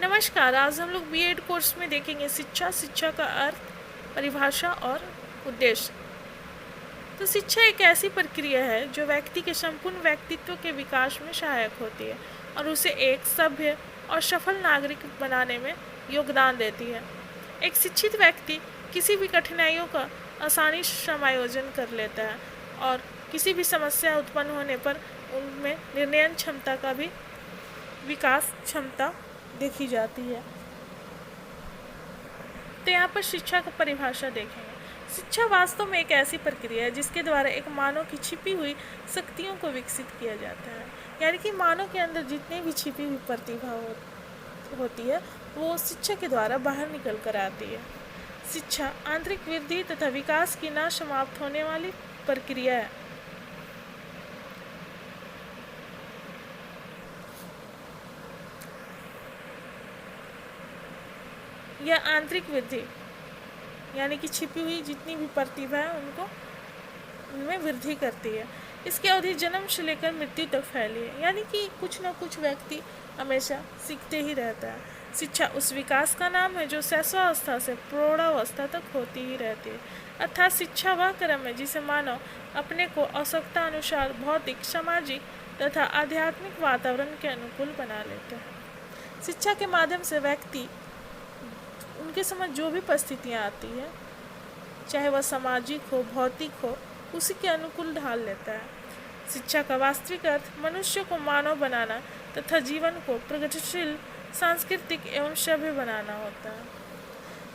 नमस्कार। आज हम लोग बीएड कोर्स में देखेंगे शिक्षा का अर्थ, परिभाषा और उद्देश्य। तो शिक्षा एक ऐसी प्रक्रिया है जो व्यक्ति के संपूर्ण व्यक्तित्व के विकास में सहायक होती है और उसे एक सभ्य और सफल नागरिक बनाने में योगदान देती है। एक शिक्षित व्यक्ति किसी भी कठिनाइयों का आसानी से समायोजन कर लेता है और किसी भी समस्या उत्पन्न होने पर उनमें निर्णय क्षमता का भी विकास क्षमता देखी जाती है। तो यहाँ पर शिक्षा की परिभाषा देखेंगे। शिक्षा वास्तव में एक ऐसी प्रक्रिया है जिसके द्वारा एक मानव की छिपी हुई शक्तियों को विकसित किया जाता है। यानी कि मानव के अंदर जितनी भी छिपी हुई प्रतिभा होती है वो शिक्षा के द्वारा बाहर निकल कर आती है। शिक्षा आंतरिक वृद्धि तथा विकास की न समाप्त होने वाली प्रक्रिया है। यह आंतरिक वृद्धि यानी कि छिपी हुई जितनी भी प्रतिभा है उनमें वृद्धि करती है। इसकी अवधि जन्म से लेकर मृत्यु तक फैली है। यानी कि कुछ न कुछ व्यक्ति हमेशा सीखते ही रहता है। शिक्षा उस विकास का नाम है जो शैशवावस्था से प्रौढ़ावस्था तक होती ही रहती है। अर्थात शिक्षा वह क्रम है जिसे मानव अपने को आवश्यकता अनुसार भौतिक, सामाजिक तथा आध्यात्मिक वातावरण के अनुकूल बना लेता है। शिक्षा के माध्यम से व्यक्ति उनके समझ जो भी परिस्थितियाँ आती हैं, चाहे वह सामाजिक हो, भौतिक हो, उसी के अनुकूल ढाल लेता है। शिक्षा का वास्तविक अर्थ मनुष्य को मानव बनाना तथा जीवन को प्रगतिशील, सांस्कृतिक एवं सभ्य बनाना होता है।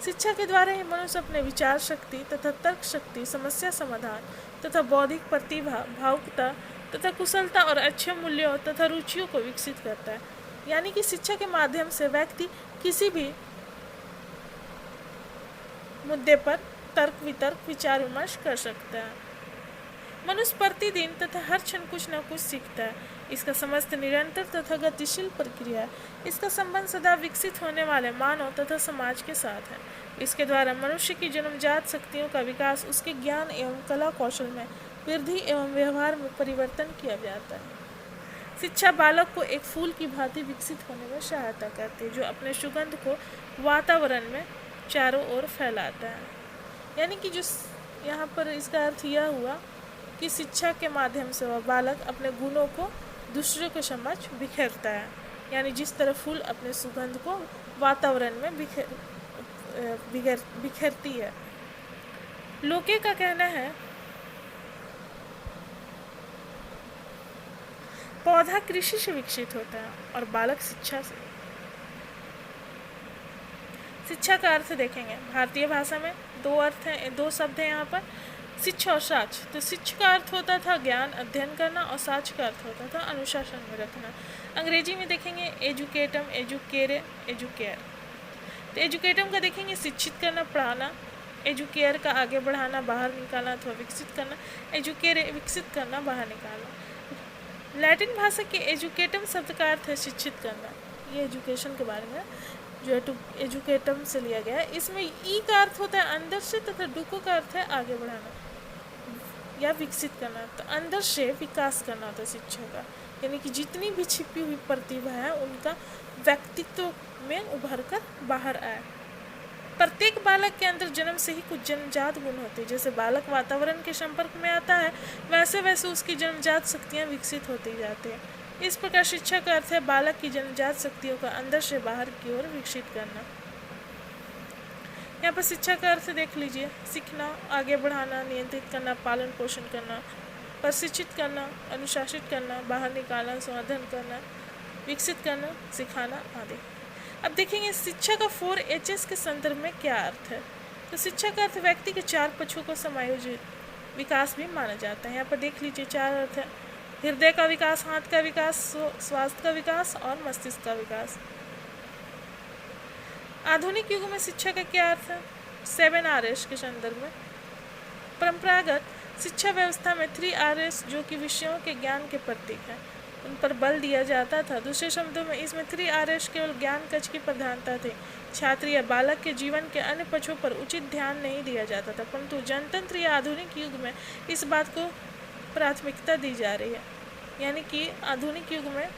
शिक्षा के द्वारा ही मनुष्य अपने विचार शक्ति तथा तर्क शक्ति, समस्या समाधान तथा बौद्धिक प्रतिभा, भावुकता तथा कुशलता और अच्छे मूल्यों तथा रुचियों को विकसित करता है। यानी कि शिक्षा के माध्यम से व्यक्ति किसी भी मुद्दे पर तर्क वितर्क, विचार विमर्श कर सकता है। मनुष्य प्रतिदिन तथा हर क्षण कुछ न कुछ सीखता है। इसका समस्त निरंतर तथा गतिशील प्रक्रिया है। इसका संबंध सदा विकसित होने वाले मानव तथा समाज के साथ है। इसके द्वारा मनुष्य की जन्मजात शक्तियों का विकास, उसके ज्ञान एवं कला कौशल में वृद्धि एवं व्यवहार में परिवर्तन किया जाता है। शिक्षा बालक को एक फूल की भांति विकसित होने में सहायता करती है, जो अपने सुगंध को वातावरण में चारों ओर फैलाता है। यानी कि जो यहाँ पर इसका अर्थ यह हुआ कि शिक्षा के माध्यम से वह बालक अपने गुणों को दूसरों के समक्ष बिखेरता है। यानी जिस तरह फूल अपने सुगंध को वातावरण में बिखेरती है। लोके का कहना है पौधा कृषि से विकसित होता है और बालक शिक्षा से। शिक्षा का अर्थ देखेंगे। भारतीय भाषा में दो शब्द हैं यहाँ पर, शिक्षा और साक्ष। तो शिक्षा का अर्थ होता था ज्ञान अध्ययन करना और साक्ष का अर्थ होता था अनुशासन में रखना। अंग्रेजी में देखेंगे एजुकेटम, एजुकेरे, एजुकेयर। तो एजुकेटम का देखेंगे शिक्षित करना, पढ़ाना। एजुकेयर का आगे बढ़ाना, बाहर निकालना अथवा विकसित करना। एजुकेरे विकसित करना, बाहर निकालना। लैटिन भाषा के एजुकेटम शब्द का अर्थ है शिक्षित करना। ये एजुकेशन के बारे में जो है एजुकेटम से लिया गया है। इसमें ई का अर्थ होता है अंदर से तथा डुको का अर्थ है आगे बढ़ाना या विकसित करना। तो अंदर से विकास करना होता है शिक्षा का। यानी कि जितनी भी छिपी हुई प्रतिभा है उनका व्यक्तित्व में उभर कर बाहर आए। प्रत्येक बालक के अंदर जन्म से ही कुछ जन्मजात गुण होते हैं। जैसे बालक वातावरण के संपर्क में आता है वैसे वैसे उसकी जन्मजात शक्तियाँ विकसित होती जाती हैं। इस प्रकार शिक्षा का अर्थ है बालक की जन्मजात शक्तियों का अंदर से बाहर की ओर विकसित करना। यहाँ पर शिक्षा का अर्थ देख लीजिए। सीखना, आगे बढ़ाना, नियंत्रित करना, पालन पोषण करना, प्रशिक्षित करना, अनुशासित करना, बाहर निकालना, संवर्धन करना, विकसित करना, सिखाना आदि। अब देखेंगे शिक्षा का 4 H's के संदर्भ में क्या अर्थ है। तो शिक्षा का अर्थ व्यक्ति के 4 पक्षों को समायोजित विकास भी माना जाता है। यहाँ पर देख लीजिए 4 अर्थ है। हृदय का विकास, हाथ का विकास, स्वास्थ्य का विकास और मस्तिष्क का विकास। आधुनिक युग में शिक्षा का क्या अर्थ है 7 R's के संदर्भ में। परंपरागत शिक्षा व्यवस्था में 3 R's जो कि विषयों के ज्ञान के प्रतीक हैं उन पर बल दिया जाता था। दूसरे शब्दों में इसमें 3 R's केवल ज्ञान कक्ष की प्रधानता थी। छात्र या बालक के जीवन के अन्य पक्षों पर उचित ध्यान नहीं दिया जाता था, परंतु जनतंत्र या आधुनिक युग में इस बात को प्राथमिकता दी जा रही है। यानी कि आधुनिक युग में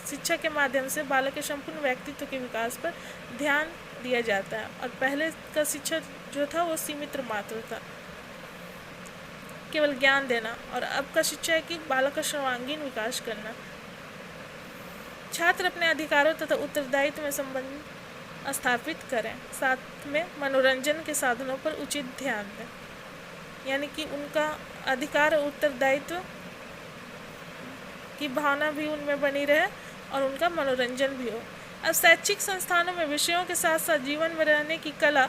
शिक्षा के माध्यम से बालक के संपूर्ण व्यक्तित्व के विकास पर ध्यान दिया जाता है। और पहले का शिक्षा जो था वो सीमित मात्र था, केवल ज्ञान देना, और अब का शिक्षा है कि बालक का सर्वांगीण विकास करना। छात्र अपने अधिकारों तथा उत्तरदायित्व में संबंध स्थापित करें, साथ में मनोरंजन के साधनों पर उचित ध्यान दें, यानी कि उनका अधिकार और उत्तरदायित्व की भावना भी उनमें बनी रहे और उनका मनोरंजन भी हो। अब शैक्षिक संस्थानों में विषयों के साथ साथ जीवन में रहने की कला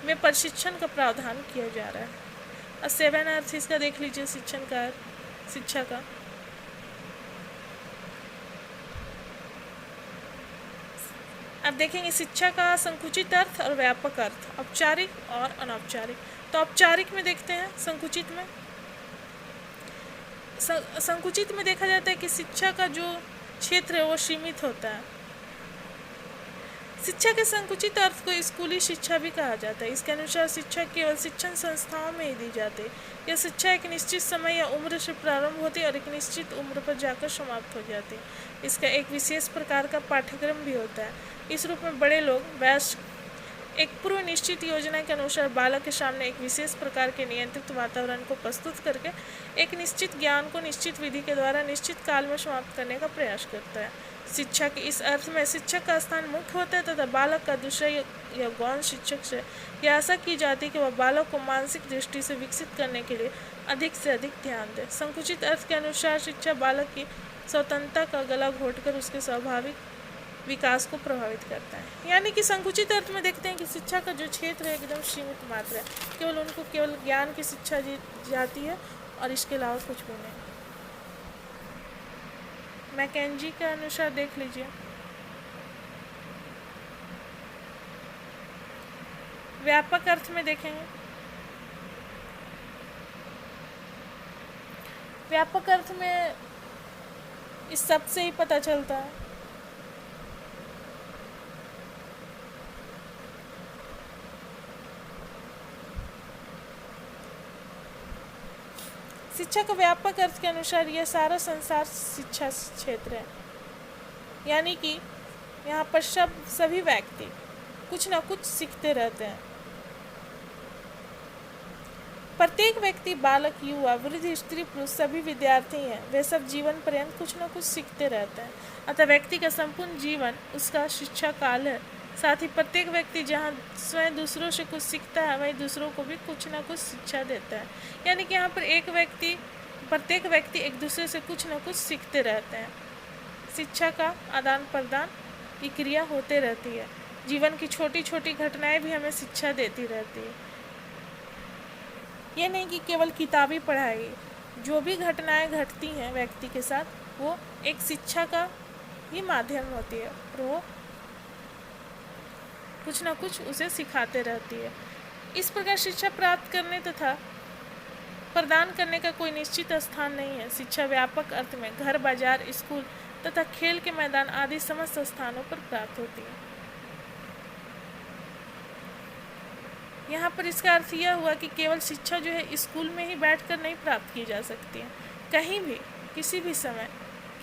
में प्रशिक्षण का प्रावधान किया जा रहा है। अब 7 अर्थ इसका देख लीजिए, शिक्षण का, शिक्षा का। अब देखेंगे शिक्षा का संकुचित अर्थ और व्यापक अर्थ, औपचारिक और अनौपचारिक। तो औपचारिक में देखते हैं, संकुचित में संकुचित में देखा जाता है कि शिक्षा का जो क्षेत्र है वो सीमित होता है। शिक्षा के संकुचित अर्थ को स्कूली शिक्षा भी कहा जाता है। इसके अनुसार शिक्षा केवल शिक्षण संस्थाओं में ही दी जाती है। यह शिक्षा एक निश्चित समय या उम्र से प्रारंभ होती है और एक निश्चित उम्र पर जाकर समाप्त हो जाती है। इसका एक विशेष प्रकार का पाठ्यक्रम भी होता है। इस रूप में बड़े लोग वयस्क एक पूर्व निश्चित योजना के अनुसार बालक के सामने एक विशेष प्रकार के नियंत्रित वातावरण को प्रस्तुत करके एक निश्चित ज्ञान को निश्चित विधि के द्वारा निश्चित काल में समाप्त करने का प्रयास करता है। शिक्षा के इस अर्थ में शिक्षक का स्थान मुख्य होता है तथा बालक का दूसरे या गौण शिक्षक से यह आशा की जाती है कि वह बालक को मानसिक दृष्टि से विकसित करने के लिए अधिक से अधिक ध्यान दे। संकुचित अर्थ के अनुसार शिक्षा बालक की स्वतंत्रता का गला घोटकर उसके स्वाभाविक विकास को प्रभावित करता है। यानी कि संकुचित अर्थ में देखते हैं कि शिक्षा का जो क्षेत्र है एकदम सीमित मात्र है, केवल उनको केवल ज्ञान की शिक्षा दी जाती है और इसके अलावा कुछ भी नहीं। मैकेंजी के अनुसार देख लीजिए, व्यापक अर्थ में देखेंगे, व्यापक अर्थ में इस सब से ही पता चलता है। शिक्षा का व्यापक अर्थ के अनुसार यह सारा संसार शिक्षा क्षेत्र है, यानी कि यहाँ पर सभी व्यक्ति कुछ ना कुछ सीखते रहते हैं। प्रत्येक व्यक्ति, बालक, युवा, वृद्ध, स्त्री, पुरुष, सभी विद्यार्थी हैं। वे सब जीवन पर्यंत कुछ ना कुछ सीखते रहते हैं। अतः व्यक्ति का संपूर्ण जीवन उसका शिक्षा काल है। साथ ही प्रत्येक व्यक्ति जहाँ स्वयं दूसरों से कुछ सीखता है वहीं दूसरों को भी कुछ ना कुछ शिक्षा देता है। यानी कि यहाँ पर प्रत्येक व्यक्ति एक दूसरे से कुछ ना कुछ सीखते रहते हैं। शिक्षा का आदान प्रदान की क्रिया होते रहती है। जीवन की छोटी छोटी घटनाएं भी हमें शिक्षा देती रहती है। ये नहीं कि केवल किताबी पढ़ाई, जो भी घटनाएं घटती हैं व्यक्ति के साथ वो एक शिक्षा का ही माध्यम होती है और वो कुछ ना कुछ उसे सिखाते रहती है। इस प्रकार शिक्षा प्राप्त करने तथा प्रदान करने का कोई निश्चित स्थान नहीं है। शिक्षा व्यापक अर्थ में घर, बाजार, स्कूल तथा खेल के मैदान आदि समस्त स्थानों पर प्राप्त होती है। यहाँ पर इसका अर्थ यह हुआ कि केवल शिक्षा जो है स्कूल में ही बैठकर नहीं प्राप्त की जा सकती है। कहीं भी, किसी भी समय,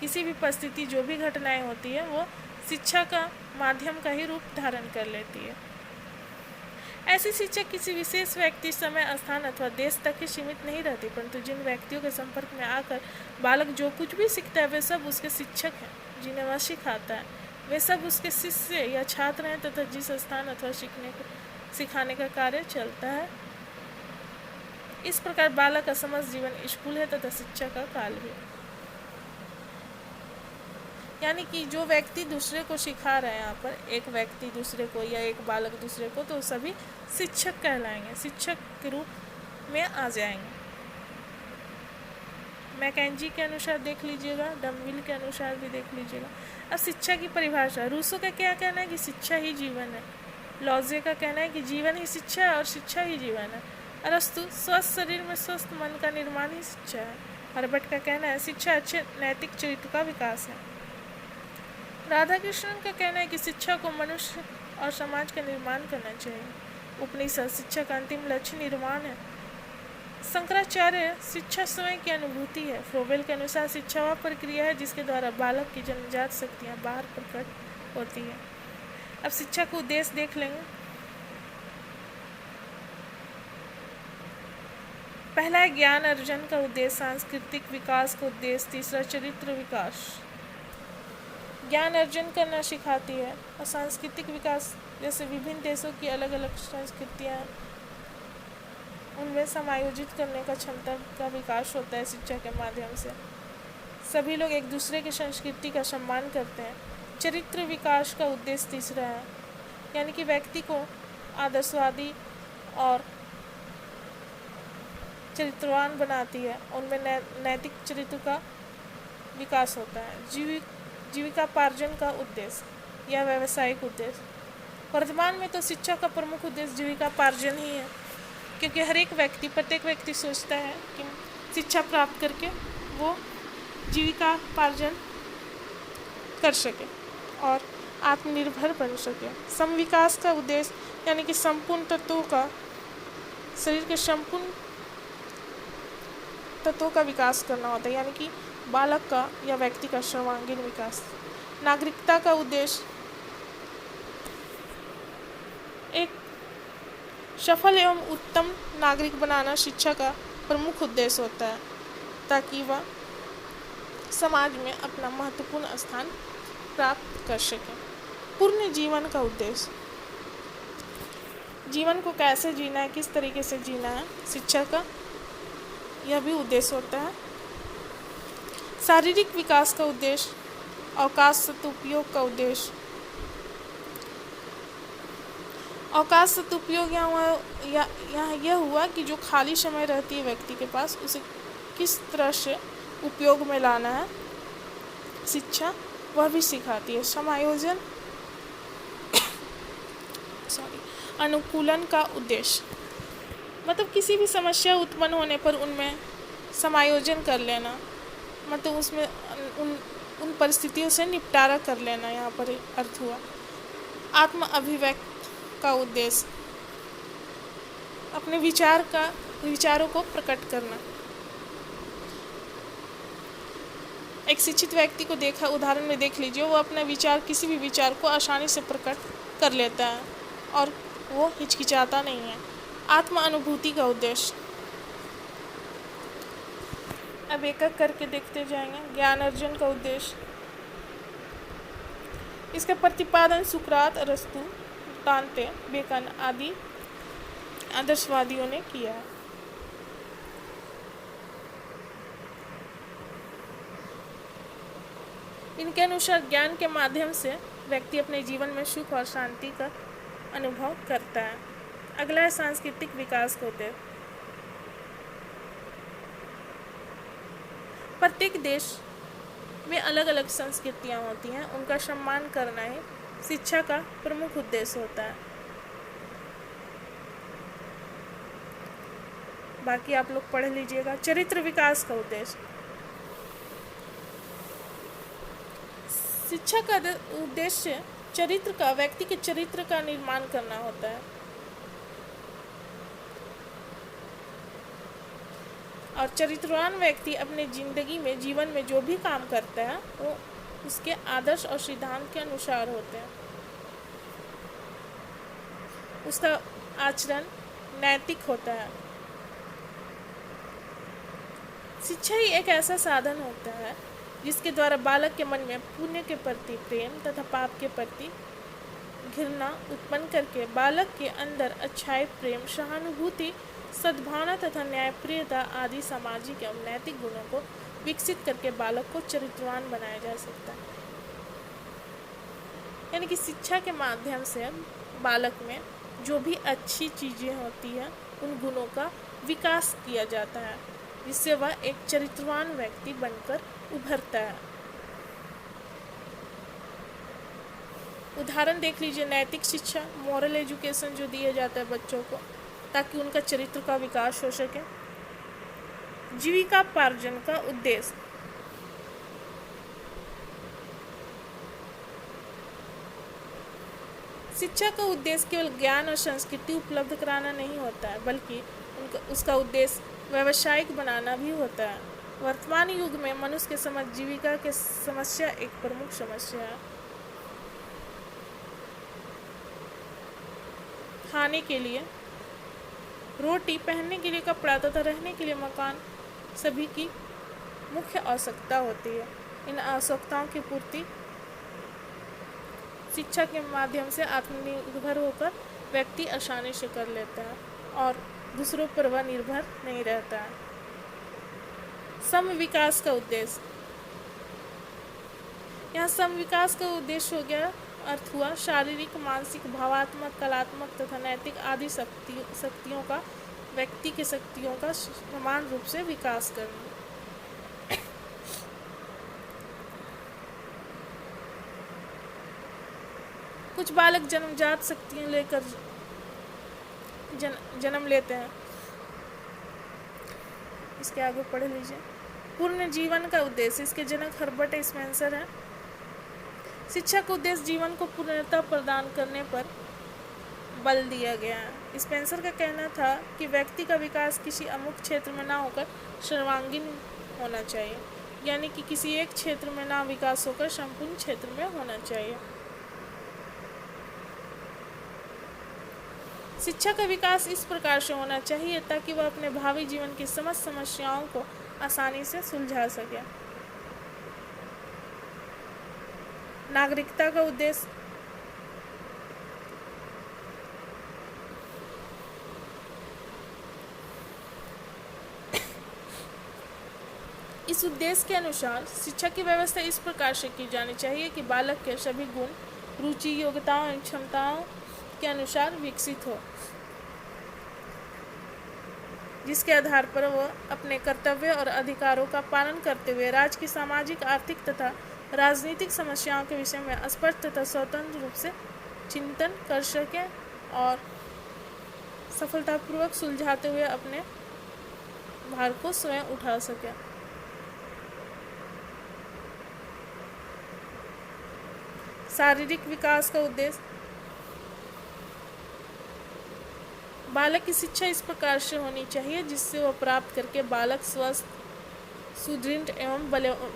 किसी भी परिस्थिति, जो भी घटनाएं होती है वो शिक्षा का माध्यम का ही रूप धारण कर लेती है। ऐसी शिक्षा किसी विशेष व्यक्ति, समय, स्थान अथवा देश तक ही सीमित नहीं रहती, परंतु जिन व्यक्तियों के संपर्क में आकर बालक जो कुछ भी सीखता है वे सब उसके शिक्षक हैं। जिन्हें वह सिखाता है वे सब उसके शिष्य या छात्र हैं तथा जिस स्थान अथवा सिखाने का कार्य चलता है। इस प्रकार बालक का समस्त जीवन स्कूल है तथा शिक्षा का काल भी। यानी कि जो व्यक्ति दूसरे को सिखा रहे हैं, यहाँ पर एक व्यक्ति दूसरे को या एक बालक दूसरे को, तो सभी शिक्षक कहलाएंगे, शिक्षक के रूप में आ जाएंगे। मैकेंजी के अनुसार देख लीजिएगा, डमविल के अनुसार भी देख लीजिएगा। अब शिक्षा की परिभाषा, रूसो का क्या कहना है कि शिक्षा ही जीवन है। लॉजे का कहना है कि जीवन ही शिक्षा है और शिक्षा ही जीवन है। अरस्तु, स्वस्थ शरीर में स्वस्थ मन का निर्माण ही शिक्षा है। हर्बर्ट का कहना है शिक्षा अच्छे नैतिक चरित्र का विकास है। राधा कृष्णन का कहना है कि शिक्षा को मनुष्य और समाज का निर्माण करना चाहिए। उपनिषद, शिक्षा का अंतिम लक्ष्य निर्माण है। शंकराचार्य शिक्षा स्वयं की अनुभूति है। फ्रोबेल के अनुसार शिक्षा वह प्रक्रिया है जिसके द्वारा बालक की जन्मजात शक्तियाँ बाहर प्रकट होती है। अब शिक्षा का उद्देश्य देख लेंगे। पहला है ज्ञान अर्जन का उद्देश्य, सांस्कृतिक विकास का उद्देश्य, तीसरा चरित्र विकास। ज्ञान अर्जन करना सिखाती है और सांस्कृतिक विकास जैसे विभिन्न देशों की अलग अलग संस्कृतियाँ उनमें समायोजित करने का क्षमता का विकास होता है शिक्षा के माध्यम से। सभी लोग एक दूसरे की संस्कृति का सम्मान करते हैं। चरित्र विकास का उद्देश्य तीसरा है, यानी कि व्यक्ति को आदर्शवादी और चरित्रवान बनाती है, उनमें नैतिक चरित्र का विकास होता है। जीविकापार्जन का उद्देश्य या व्यावसायिक उद्देश्य। वर्तमान में तो शिक्षा का प्रमुख उद्देश्य जीविकापार्जन ही है, क्योंकि हर एक व्यक्ति, प्रत्येक व्यक्ति सोचता है कि शिक्षा प्राप्त करके वो जीविकापार्जन कर सके और आत्मनिर्भर बन सके। समविकास का उद्देश्य यानी कि संपूर्ण तत्वों का, शरीर के संपूर्ण तत्वों का विकास करना होता है, यानी कि बालक का या व्यक्ति का सर्वांगीण विकास। नागरिकता का उद्देश्य एक सफल एवं उत्तम नागरिक बनाना शिक्षा का प्रमुख उद्देश्य होता है, ताकि वह समाज में अपना महत्वपूर्ण स्थान प्राप्त कर सके। पूर्ण जीवन का उद्देश्य, जीवन को कैसे जीना है, किस तरीके से जीना है, शिक्षा का यह भी उद्देश्य होता है। शारीरिक विकास का उद्देश्य, अवकाश सदुपयोग का उद्देश्य। अवकाश सदुपयोग यहाँ यह हुआ कि जो खाली समय रहती है व्यक्ति के पास, उसे किस तरह से उपयोग में लाना है, शिक्षा वह भी सिखाती है। समायोजन अनुकूलन का उद्देश्य, मतलब किसी भी समस्या उत्पन्न होने पर उनमें समायोजन कर लेना, मतलब उसमें उन परिस्थितियों से निपटारा कर लेना, यहाँ पर अर्थ हुआ। आत्म अभिव्यक्त का उद्देश्य, अपने विचारों को प्रकट करना। एक शिक्षित व्यक्ति को उदाहरण में देख लीजिए, वो अपना विचार, किसी भी विचार को आसानी से प्रकट कर लेता है और वो हिचकिचाता नहीं है। आत्म अनुभूति का उद्देश्य, अब एक एक करके देखते जाएंगे। ज्ञान अर्जन का उद्देश्य, इसका प्रतिपादन सुकरात, अरस्तु, दांते, बेकन आदि आदर्शवादियों ने किया है। इनके अनुसार ज्ञान के माध्यम से व्यक्ति अपने जीवन में सुख और शांति का अनुभव करता है। अगला है सांस्कृतिक विकास को उद्देश्य। प्रत्येक देश में अलग अलग संस्कृतियाँ होती हैं, उनका सम्मान करना ही शिक्षा का प्रमुख उद्देश्य होता है। बाकी आप लोग पढ़ लीजिएगा। चरित्र विकास का उद्देश्य, शिक्षा का उद्देश्य चरित्र का, व्यक्ति के चरित्र का निर्माण करना होता है और चरित्रवान व्यक्ति अपने जीवन में जो भी काम करता है वो उसके आदर्श और सिद्धांत के अनुसार होते हैं। उसका आचरण नैतिक होता है। शिक्षा ही एक ऐसा साधन होता है जिसके द्वारा बालक के मन में पुण्य के प्रति प्रेम तथा पाप के प्रति घृणा उत्पन्न करके बालक के अंदर अच्छाई, प्रेम, सहानुभूति, सद्भावना तथा न्यायप्रियता आदि सामाजिक एवं नैतिक गुणों को विकसित करके बालक को चरित्रवान बनाया जा सकता है। यानी कि शिक्षा के माध्यम से बालक में जो भी अच्छी चीज़ें होती हैं उन गुणों का विकास किया जाता है, जिससे वह एक चरित्रवान व्यक्ति बनकर उभरता है। उदाहरण देख लीजिए, नैतिक शिक्षा, मॉरल एजुकेशन जो दिया जाता है बच्चों को ताकि उनका चरित्र का विकास हो सके। जीविकापार्जन का उद्देश्य, शिक्षा का उद्देश्य केवल ज्ञान और संस्कृति उपलब्ध कराना नहीं होता है, बल्कि उसका उद्देश्य व्यावसायिक बनाना भी होता है। वर्तमान युग में मनुष्य के समझ जीविका की समस्या एक प्रमुख समस्या है। खाने के लिए रोटी, पहनने के लिए कपड़ा तथा रहने के लिए मकान सभी की मुख्य आवश्यकता होती है। इन आवश्यकताओं की पूर्ति शिक्षा के माध्यम से आत्मनिर्भर होकर व्यक्ति आसानी से कर लेता है और दूसरों पर वह निर्भर नहीं रहता है। सम विकास का उद्देश्य, यहाँ सम विकास का उद्देश्य हो गया, अर्थ हुआ शारीरिक, मानसिक, भावात्मक, कलात्मक तथा नैतिक आदि शक्तियों का, व्यक्ति की शक्तियों का समान रूप से विकास करना। कुछ बालक जन्मजात शक्तियाँ लेकर जन्म लेते हैं। इसके आगे पढ़ लीजिए। पूर्ण जीवन का उद्देश्य, इसके जनक हर्बर्ट स्पेंसर हैं। शिक्षा का उद्देश्य जीवन को पूर्णता प्रदान करने पर बल दिया गया है। स्पेंसर का कहना था कि व्यक्ति का विकास किसी अमुक क्षेत्र में ना होकर सर्वांगीण होना चाहिए, यानी कि किसी एक क्षेत्र में ना विकास होकर संपूर्ण क्षेत्र में होना चाहिए। शिक्षा का विकास इस प्रकार से होना चाहिए ताकि वह अपने भावी जीवन की समस्त समस्याओं को आसानी से सुलझा सके। नागरिकता का उद्देश्य, इस उद्देश्य के अनुसार शिक्षा की व्यवस्था इस प्रकार से की जानी चाहिए कि बालक के सभी गुण, रुचि, योग्यताओं एवं क्षमताओं के अनुसार विकसित हो, जिसके आधार पर वह अपने कर्तव्य और अधिकारों का पालन करते हुए राज्य की सामाजिक, आर्थिक तथा राजनीतिक समस्याओं के विषय में स्पष्ट तथा स्वतंत्र रूप से चिंतन कर सके और सफलतापूर्वक सुलझाते हुए अपने भार को स्वयं उठा सके। शारीरिक विकास का उद्देश्य, बालक की शिक्षा इस प्रकार से होनी चाहिए जिससे वह प्राप्त करके बालक स्वस्थ, सुदृढ़ एवं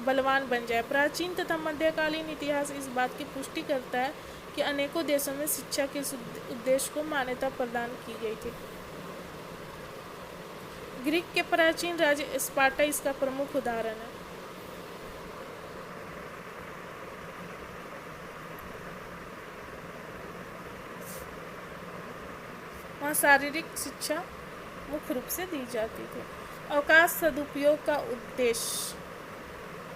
बलवान बन जाए। प्राचीन तथा मध्यकालीन इतिहास इस बात की पुष्टि करता है कि अनेकों देशों में शिक्षा के इस उद्देश्य को मान्यता प्रदान की गई थी। ग्रीक के प्राचीन राज्य स्पार्टा इसका प्रमुख उदाहरण है। वहाँ शारीरिक शिक्षा मुख्य रूप से दी जाती थी। अवकाश सदुपयोग का उद्देश्य,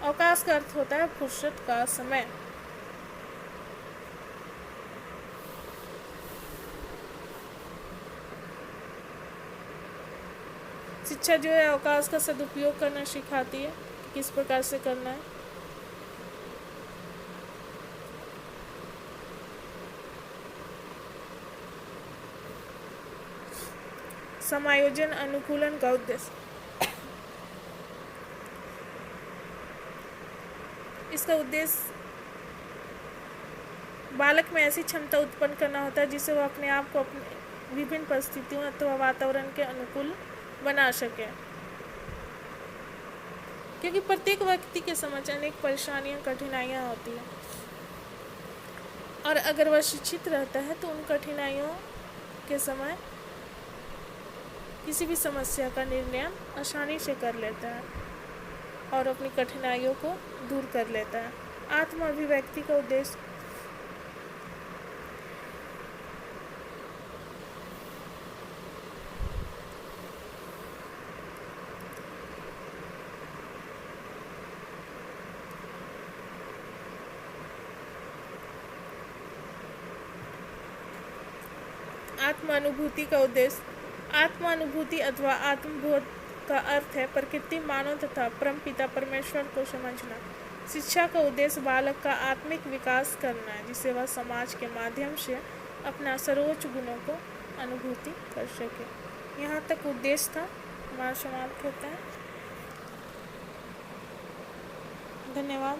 अवकाश का अर्थ होता है फुर्सत का समय। शिक्षा जो है अवकाश का सदुपयोग करना सिखाती है, किस प्रकार से करना है। समायोजन अनुकूलन का उद्देश्य, इसका उद्देश्य बालक में ऐसी क्षमता उत्पन्न करना होता है जिससे वह अपने आप को अपने विभिन्न परिस्थितियों अथवा वातावरण के अनुकूल बना सके, क्योंकि प्रत्येक व्यक्ति के समझ अनेक परेशानियां, कठिनाइयां होती हैं और अगर वह शिक्षित रहता है तो उन कठिनाइयों के समय किसी भी समस्या का निर्णय आसानी से कर लेता है और अपनी कठिनाइयों को दूर कर लेता है। आत्म अभिव्यक्ति का उद्देश्य, आत्मानुभूति का उद्देश्य, आत्मानुभूति अथवा आत्मबोध का अर्थ है प्रकृति, मानव तथा परमपिता परमेश्वर को समझना। शिक्षा का उद्देश्य बालक का आत्मिक विकास करना है जिससे वह समाज के माध्यम से अपना सर्वोच्च गुणों को अनुभूति कर सके। यहाँ तक उद्देश्य था। हमारा समाप्त होता है। धन्यवाद।